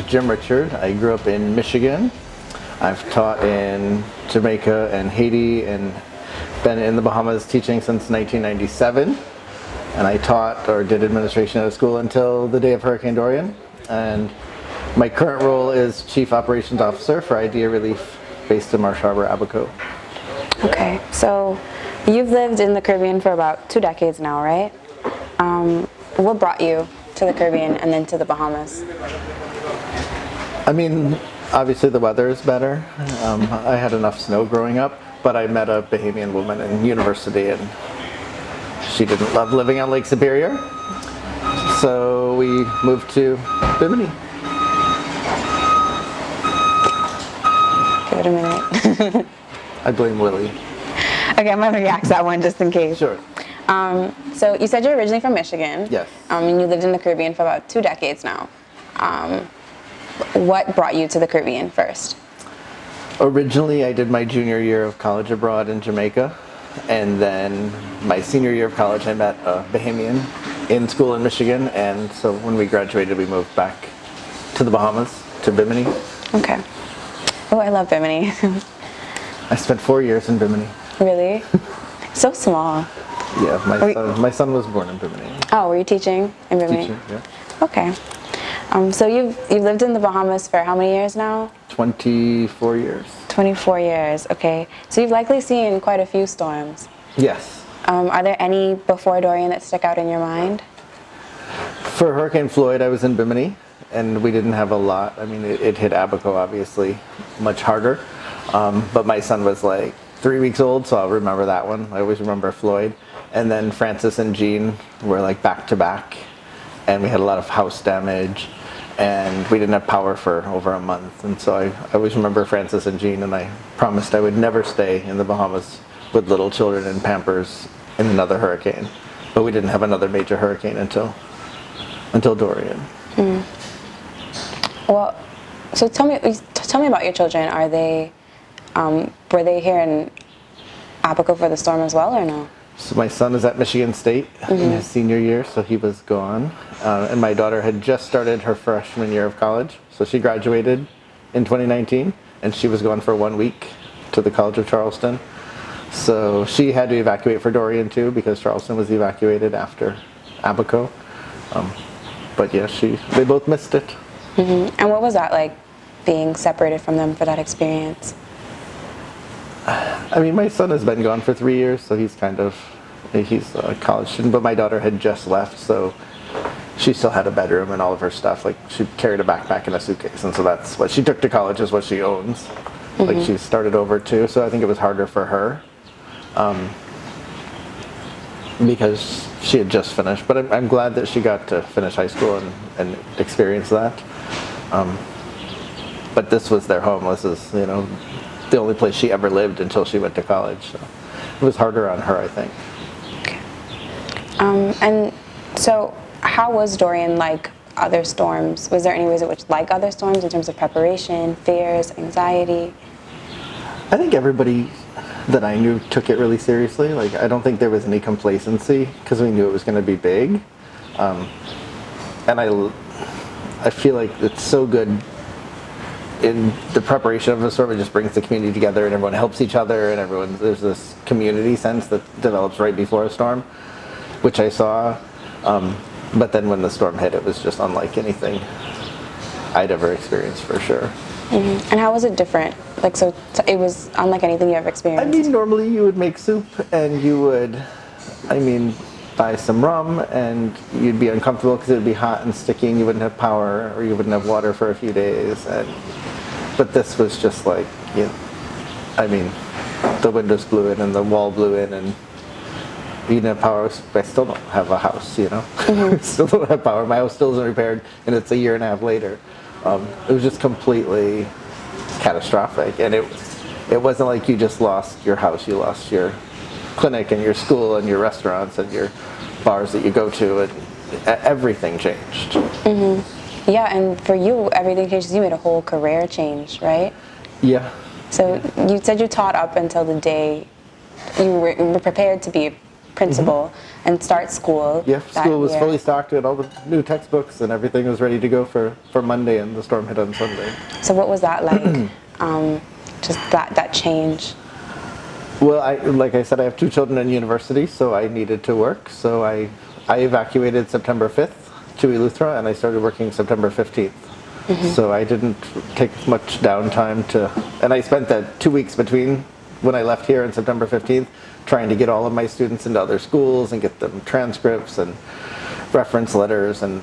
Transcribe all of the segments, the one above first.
Jim Richard. I grew up in Michigan. I've taught in Jamaica and Haiti and been in the Bahamas teaching since 1997. And I taught or did administration at a school until the day of Hurricane Dorian. And my current role is Chief Operations Officer for Idea Relief based in Marsh Harbour, Abaco. Okay, so you've lived in the Caribbean for about 2 decades now, right? What brought you to the Caribbean and then to the Bahamas? I mean, obviously the weather is better. I had enough snow growing up, but I met a Bahamian woman in university and she didn't love living on Lake Superior. So we moved to Bimini. Give it a minute. I blame Willie. Okay, I'm going to react to that one just in case. Sure. So you said you're originally from Michigan. Yes. And you lived in the Caribbean for about 2 decades now. What brought you to the Caribbean first? Originally, I did my junior year of college abroad in Jamaica. And then my senior year of college, I met a Bahamian in school in Michigan. And so when we graduated, we moved back to the Bahamas, to Bimini. Okay. Oh, I love Bimini. I spent 4 years in Bimini. Really? So small. Yeah, my son was born in Bimini. Oh, were you teaching in Bimini? Teacher, yeah. Okay. So you've lived in the Bahamas for how many years now? 24 years. 24 years, okay. So you've likely seen quite a few storms. Yes. Are there any before Dorian that stick out in your mind? For Hurricane Floyd, I was in Bimini, and we didn't have a lot. I mean, it hit Abaco, obviously, much harder. But my son was like 3 weeks old, so I'll remember that one. I always remember Floyd. And then Francis and Jean were like back to back, and we had a lot of house damage, and we didn't have power for over a month. And so I always remember Francis and Jean, and I promised I would never stay in the Bahamas with little children in Pampers in another hurricane. But we didn't have another major hurricane until Dorian. Mm. Well, so tell me about your children. Are they were they here in Abaco for the storm as well, or no? So my son is at Michigan State in his senior year, so he was gone. And my daughter had just started her freshman year of college, so she graduated in 2019, and she was gone for 1 week to the College of Charleston. So she had to evacuate for Dorian too, because Charleston was evacuated after Abaco. But yeah, they both missed it. Mm-hmm. And what was that like, being separated from them for that experience? I mean, my son has been gone for 3 years, so he's a college student, but my daughter had just left, so she still had a bedroom and all of her stuff. Like, she carried a backpack and a suitcase, and so that's what she took to college, is what she owns. Mm-hmm. Like, she started over too, so I think it was harder for her, because she had just finished. But I'm glad that she got to finish high school and experience that. But this was their home. This is, the only place she ever lived until she went to college. So it was harder on her, I think. Okay. And so how was Dorian like other storms? Was there any ways in which like other storms in terms of preparation, fears, anxiety? I think everybody that I knew took it really seriously. Like, I don't think there was any complacency because we knew it was going to be big. And I feel like it's so good in the preparation of the storm. It just brings the community together, and everyone helps each other, and there's this community sense that develops right before a storm, which I saw. But then when the storm hit, it was just unlike anything I'd ever experienced, for sure. Mm-hmm. And how was it different? Like, so it was unlike anything you ever experienced? I mean, normally you would make soup, and you would, buy some rum, and you'd be uncomfortable because it would be hot and sticky, and you wouldn't have power, or you wouldn't have water for a few days. But this was just like, the windows blew in and the wall blew in, and you didn't have power. I still don't have a house, Mm-hmm. Still don't have power. My house still isn't repaired, and it's a year and a half later. It was just completely catastrophic, and it wasn't like you just lost your house. You lost your clinic and your school and your restaurants and your bars that you go to, and everything changed. Mm-hmm. Yeah, and for you, everything changed. You made a whole career change, right? Yeah. So you said you taught up until the day you were prepared to be principal and start school. Yeah, that school was year. fully stocked with all the new textbooks and everything was ready to go for Monday, and the storm hit on Sunday. So what was that like? Just that change. Well, like I said, I have 2 children in university, so I needed to work. So I evacuated September 5th to Eleuthera, and I started working September 15th. So I didn't take much downtime and I spent that 2 weeks between when I left here and September 15th trying to get all of my students into other schools and get them transcripts and reference letters and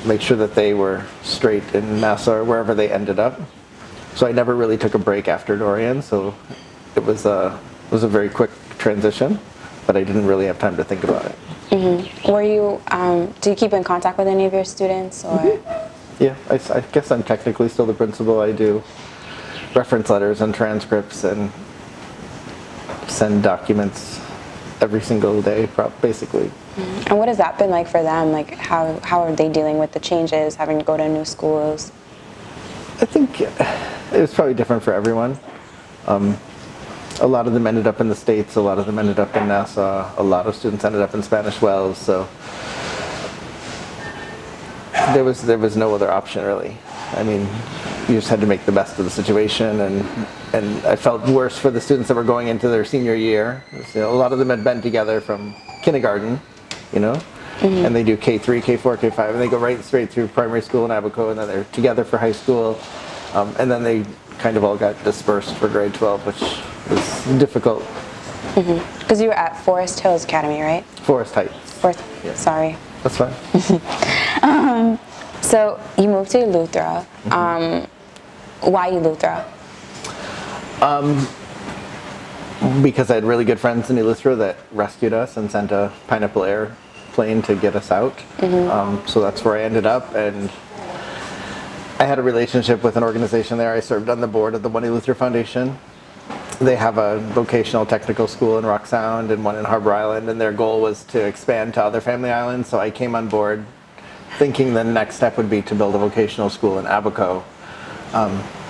make sure that they were straight in Nassau or wherever they ended up. So I never really took a break after Dorian, so it was a very quick transition, but I didn't really have time to think about it. Were you? Do you keep in contact with any of your students, or? Yeah, I guess I'm technically still the principal. I do reference letters and transcripts and send documents every single day, basically. And what has that been like for them? Like, how are they dealing with the changes, having to go to new schools? I think it was probably different for everyone. A lot of them ended up in the States, a lot of them ended up in Nassau, a lot of students ended up in Spanish Wells, so there was no other option really. I mean, you just had to make the best of the situation, and I felt worse for the students that were going into their senior year. A lot of them had been together from kindergarten, and they do K3, K4, K5, and they go right straight through primary school in Abaco, and then they're together for high school, and then they kind of all got dispersed for grade 12, which was difficult. Because you were at Forest Hills Academy, right? Forest Heights. Yeah. Sorry. That's fine. So you moved to Eleuthera. Why Eleuthera? Because I had really good friends in Eleuthera that rescued us and sent a Pineapple airplane to get us out. So that's where I ended up, and I had a relationship with an organization there. I served on the board of the One Eleuthera Foundation. They have a vocational technical school in Rock Sound and one in Harbor Island, and their goal was to expand to other family islands. So I came on board thinking the next step would be to build a vocational school in Abaco.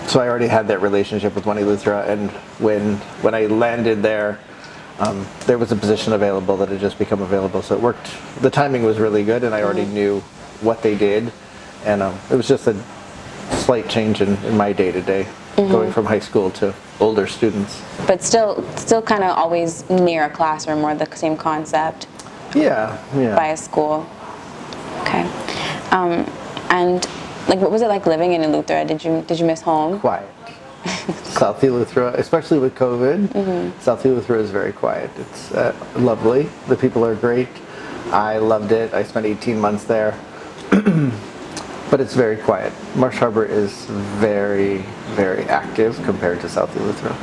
So I already had that relationship with One Eleuthera, and when I landed there, there was a position available that had just become available. So it worked. The timing was really good, and I already knew what they did, and it was just a slight change in my day-to-day, going from high school to older students. But still kind of always near a classroom or the same concept. Yeah. By a school. Okay. And like, what was it like living in Eleuthera? Did you miss home? Quiet. South Eleuthera, especially with COVID, South Eleuthera is very quiet. It's lovely. The people are great. I loved it. I spent 18 months there. But it's very quiet. Marsh Harbour is very, very active compared to South Eleuthera.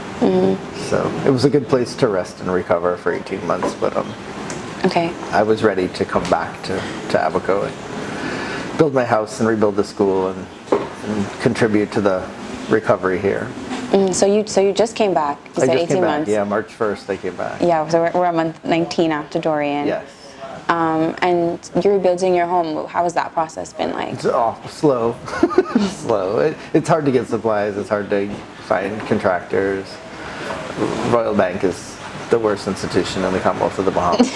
So it was a good place to rest and recover for 18 months, but Okay. I was ready to come back to Abaco and build my house and rebuild the school and contribute to the recovery here. So you just came back. You I said just 18 came back. months. Yeah, March 1st I came back. Yeah, so we're a month 19 after Dorian. Yes. And you're rebuilding your home. How has that process been like? It's slow. Slow. It's hard to get supplies. It's hard to find contractors. Royal Bank is the worst institution in the Commonwealth of the Bahamas.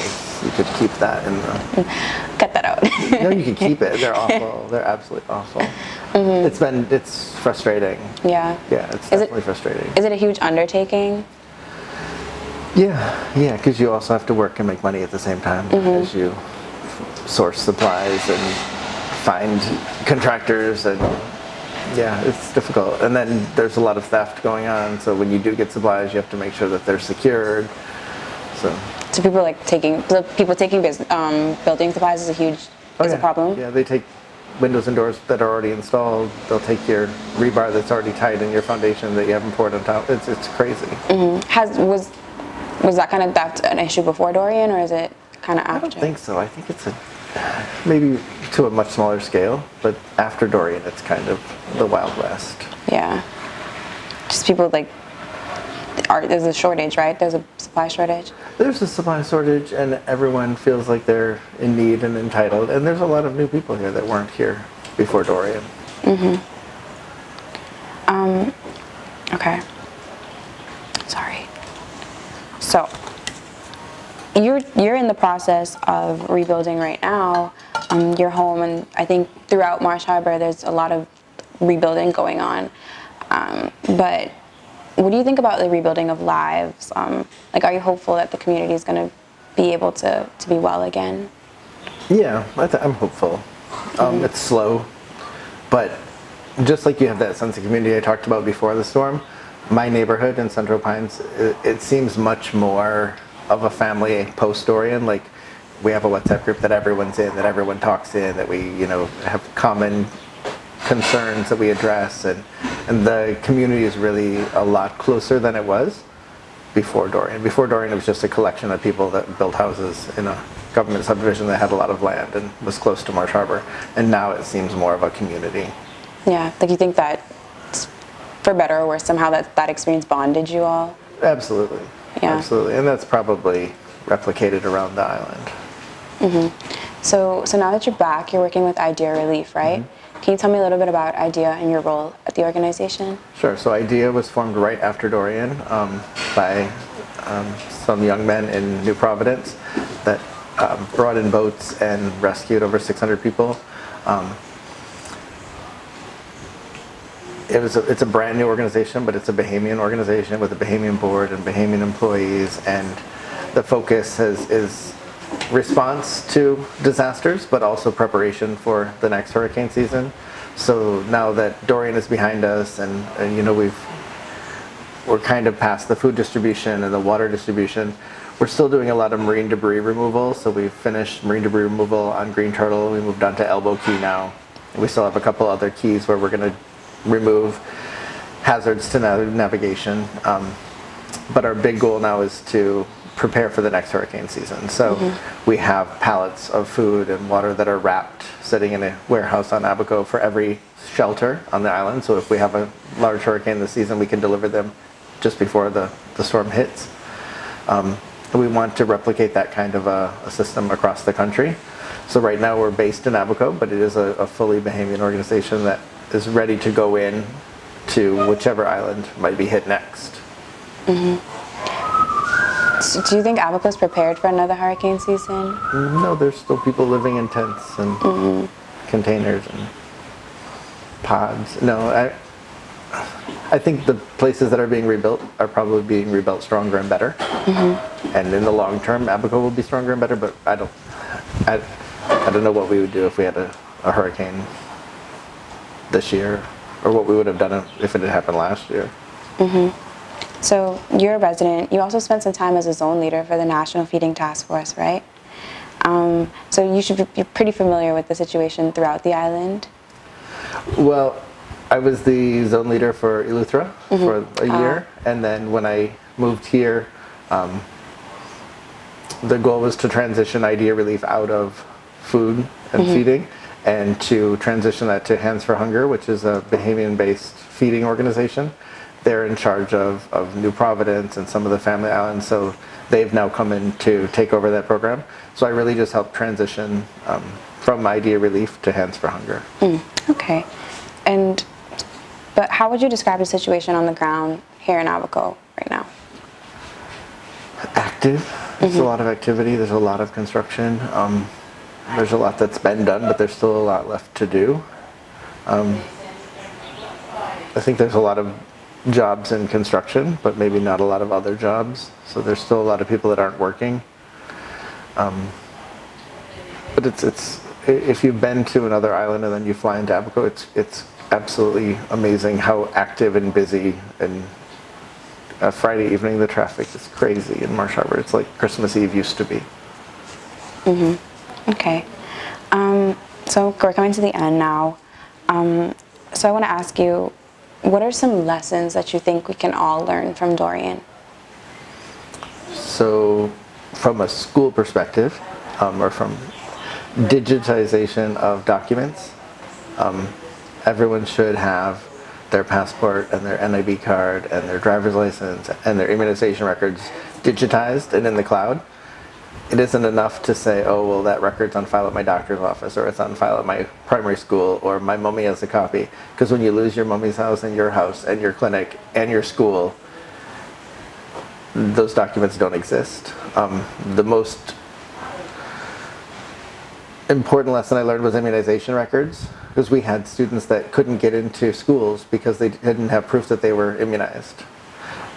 You could keep that in the... Cut that out. No, you could keep it. They're awful. They're absolutely awful. It's frustrating. Yeah. Yeah, it's definitely frustrating. Is it a huge undertaking? Yeah, because you also have to work and make money at the same time as you source supplies and find contractors, and yeah, it's difficult. And then there's a lot of theft going on, so when you do get supplies, you have to make sure that they're secured. So People taking building supplies is a problem. Yeah, they take windows and doors that are already installed. They'll take your rebar that's already tied in your foundation that you haven't poured on top. It's crazy. Was that kind of theft an issue before Dorian, or is it kind of after? I don't think so. I think it's maybe to a much smaller scale, but after Dorian, it's kind of the Wild West. Yeah. Just people there's a shortage, right? There's a supply shortage. There's a supply shortage, and everyone feels like they're in need and entitled. And there's a lot of new people here that weren't here before Dorian. Okay. Sorry. So, you're in the process of rebuilding right now, your home, and I think throughout Marsh Harbour there's a lot of rebuilding going on. But what do you think about the rebuilding of lives? Like, are you hopeful that the community is going to be able to be well again? Yeah, I'm hopeful. It's slow, but just like you have that sense of community I talked about before the storm, my neighborhood in Central Pines, it seems much more of a family post-Dorian. Like, we have a WhatsApp group that everyone's in, that everyone talks in, that we, have common concerns that we address, and the community is really a lot closer than it was before Dorian. Before Dorian, it was just a collection of people that built houses in a government subdivision that had a lot of land and was close to Marsh Harbour. And now it seems more of a community. Yeah, like, you think that, for better or worse, somehow that experience bonded you all? Absolutely. Yeah. Absolutely. And that's probably replicated around the island. So now that you're back, you're working with Idea Relief, right? Can you tell me a little bit about Idea and your role at the organization? Sure. So Idea was formed right after Dorian by some young men in New Providence that brought in boats and rescued over 600 people. It's a brand new organization, but it's a Bahamian organization with a Bahamian board and Bahamian employees, and the focus is response to disasters, but also preparation for the next hurricane season. So now that Dorian is behind us, and we're kind of past the food distribution and the water distribution, we're still doing a lot of marine debris removal. So we've finished marine debris removal on Green Turtle. We moved on to Elbow Key now. We still have a couple other keys where we're going to remove hazards to navigation. But our big goal now is to prepare for the next hurricane season. So we have pallets of food and water that are wrapped, sitting in a warehouse on Abaco for every shelter on the island. So if we have a large hurricane this season, we can deliver them just before the storm hits. We want to replicate that kind of a system across the country. So right now we're based in Abaco, but it is a fully Bahamian organization that is ready to go in to whichever island might be hit next. So do you think Abaco is prepared for another hurricane season? No, there's still people living in tents and containers and pods. No, I think the places that are being rebuilt are probably being rebuilt stronger and better. And in the long term, Abaco will be stronger and better. But I don't know what we would do if we had a hurricane this year, or what we would have done if it had happened last year. So you're a resident. You also spent some time as a zone leader for the National Feeding Task Force, right? So you should be pretty familiar with the situation throughout the island. Well, I was the zone leader for Eleuthera for a year, and then when I moved here, the goal was to transition Idea Relief out of food and feeding, and to transition that to Hands for Hunger, which is a Bahamian-based feeding organization. They're in charge of New Providence and some of the family islands, so they've now come in to take over that program. So I really just helped transition from Idea Relief to Hands for Hunger. Okay. But how would you describe the situation on the ground here in Abaco right now? Active. There's a lot of activity. There's a lot of construction. There's a lot that's been done, but there's still a lot left to do. I think there's a lot of jobs in construction, but maybe not a lot of other jobs. So there's still a lot of people that aren't working. But it's if you've been to another island and then you fly into Abaco, it's absolutely amazing how active and busy. And Friday evening, the traffic is crazy in Marsh Harbour. It's like Christmas Eve used to be. Okay. So we're coming to the end now. So I want to ask you, what are some lessons that you think we can all learn from Dorian? So from a school perspective, or from digitization of documents, everyone should have their passport and their NIB card and their driver's license and their immunization records digitized and in the cloud. It isn't enough to say, oh, well, that record's on file at my doctor's office, or it's on file at my primary school, or my mummy has a copy. Because when you lose your mummy's house and your clinic and your school, those documents don't exist. The most important lesson I learned was immunization records, because we had students that couldn't get into schools because they didn't have proof that they were immunized.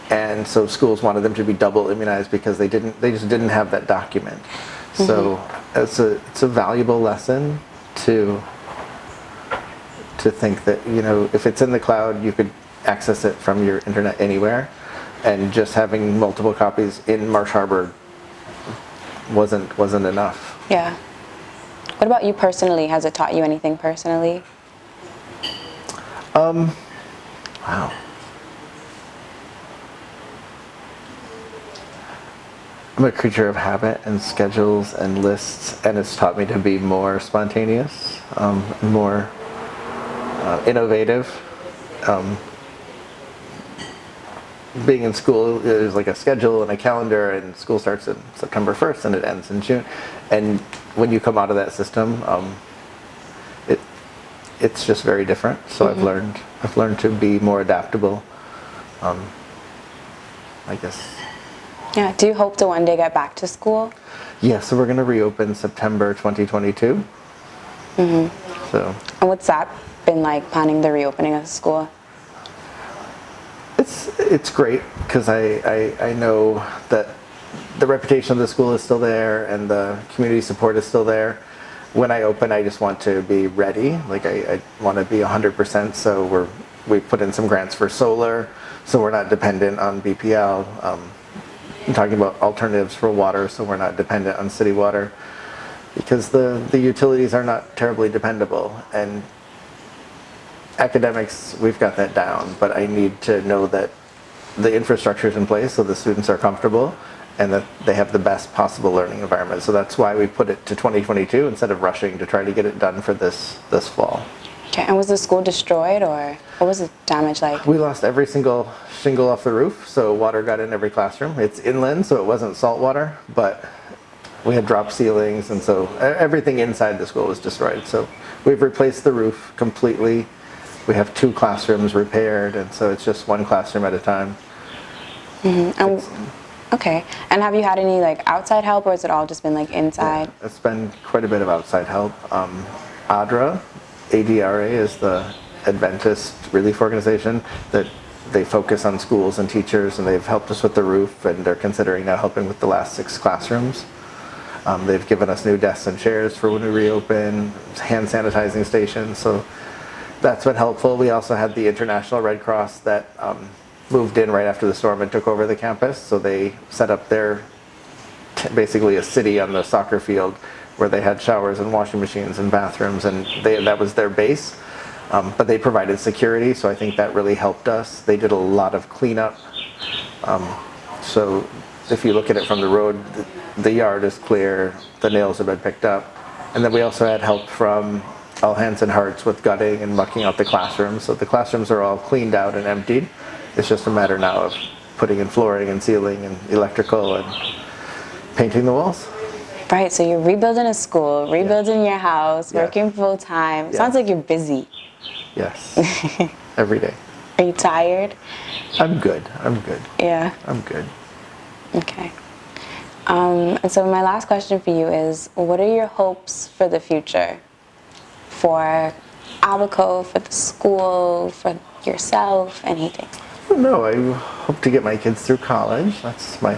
And so schools wanted them to be double immunized because they just didn't have that document. So it's a valuable lesson to think that, you know, if it's in the cloud, you could access it from your internet anywhere, and just having multiple copies in Marsh Harbour wasn't enough. Yeah. What about you personally? Has it taught you anything personally? Wow. I'm a creature of habit and schedules and lists, and it's taught me to be more spontaneous, more innovative. Being in school, there's like a schedule and a calendar, and school starts on September 1st and it ends in June. And when you come out of that system, it's just very different. So I've learned to be more adaptable, I guess. Yeah. Do you hope to one day get back to school? Yeah, so we're going to reopen September 2022. So. And what's that been like, planning the reopening of the school? It's great, because I know that the reputation of the school is still there and the community support is still there. When I open, I just want to be ready. Like I want to be 100%. So we put in some grants for solar, so we're not dependent on BPL. I'm talking about alternatives for water, so we're not dependent on city water, because the utilities are not terribly dependable. And academics, we've got that down, but I need to know that the infrastructure is in place so the students are comfortable and that they have the best possible learning environment. So that's why we put it to 2022 instead of rushing to try to get it done for this fall. Okay, and was the school destroyed, or what was the damage like? We lost every single shingle off the roof, so water got in every classroom. It's inland, so it wasn't salt water, but we had drop ceilings, and so everything inside the school was destroyed. So we've replaced the roof completely. We have 2 classrooms repaired, and so it's just one classroom at a time. Okay, and have you had any like outside help, or has it all just been like inside? Yeah, it's been quite a bit of outside help. ADRA is the Adventist relief organization that they focus on schools and teachers, and they've helped us with the roof, and they're considering now helping with the last 6 classrooms. They've given us new desks and chairs for when we reopen, hand sanitizing stations, so that's been helpful. We also had the International Red Cross that moved in right after the storm and took over the campus, so they set up basically a city on the soccer field where they had showers and washing machines and bathrooms, and that was their base. But they provided security, so I think that really helped us. They did a lot of cleanup. So if you look at it from the road, the yard is clear, the nails have been picked up. And then we also had help from All Hands and Hearts with gutting and mucking out the classrooms. So the classrooms are all cleaned out and emptied. It's just a matter now of putting in flooring and ceiling and electrical and painting the walls. Right, so you're rebuilding a school, rebuilding your house, Yeah. working full time. Yeah. Sounds like you're busy. Yes, every day. Are you tired? I'm good. Yeah. I'm good. Okay. And so my last question for you is, what are your hopes for the future? For Abaco, for the school, for yourself, anything? No, I hope to get my kids through college. That's my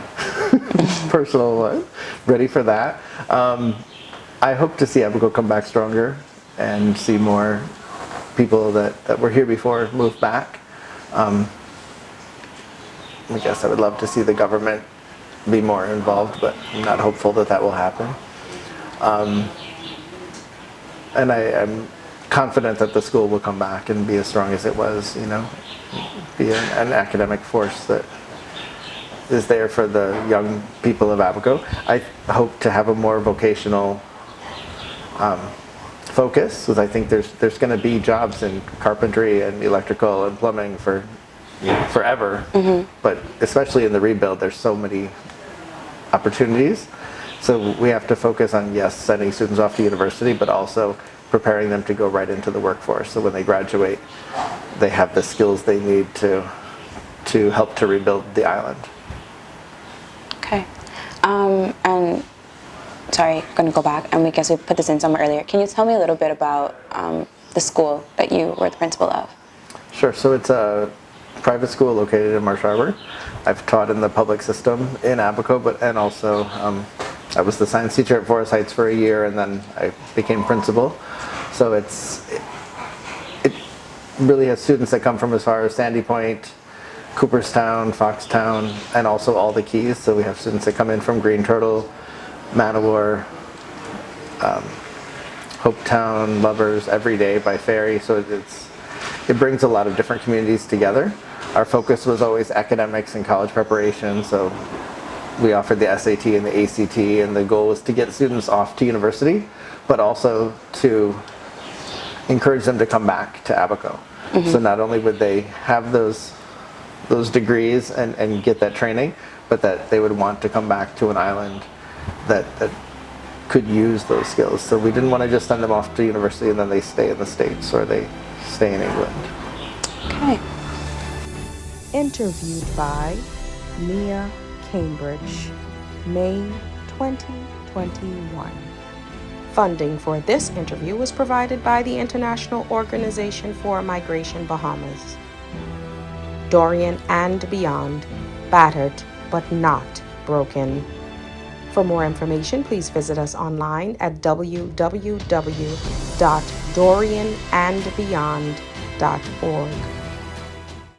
personal one. Ready for that. I hope to see Abaco come back stronger and see more people that were here before move back. I guess I would love to see the government be more involved, but I'm not hopeful that will happen. And I'm confident that the school will come back and be as strong as it was, be an academic force that is there for the young people of Abaco. I hope to have a more vocational focus, because I think there's going to be jobs in carpentry and electrical and plumbing for forever. But especially in the rebuild, there's so many opportunities. So we have to focus on, yes, sending students off to university, but also preparing them to go right into the workforce. So when they graduate, they have the skills they need to help to rebuild the island. And sorry, I'm going to go back, and we guess we put this in somewhere earlier. Can you tell me a little bit about the school that you were the principal of? Sure. So it's a private school located in Marsh Harbour. I've taught in the public system in Abaco, and also I was the science teacher at Forest Heights for a year, and then I became principal. So it really has students that come from as far as Sandy Point, Cooperstown, Foxtown, and also all the Keys. So we have students that come in from Green Turtle, Manawar, Hopetown, Lovers, every day by ferry. So it brings a lot of different communities together. Our focus was always academics and college preparation. So we offered the SAT and the ACT, and the goal was to get students off to university, but also to encourage them to come back to Abaco. So not only would they have those degrees and get that training, but that they would want to come back to an island that could use those skills. So we didn't want to just send them off to university and then they stay in the States or they stay in England. Okay. Interviewed by Mia Cambridge, May 2021. Funding for this interview was provided by the International Organization for Migration Bahamas. Dorian and beyond, battered but not broken. For more information, please visit us online at www.dorianandbeyond.org.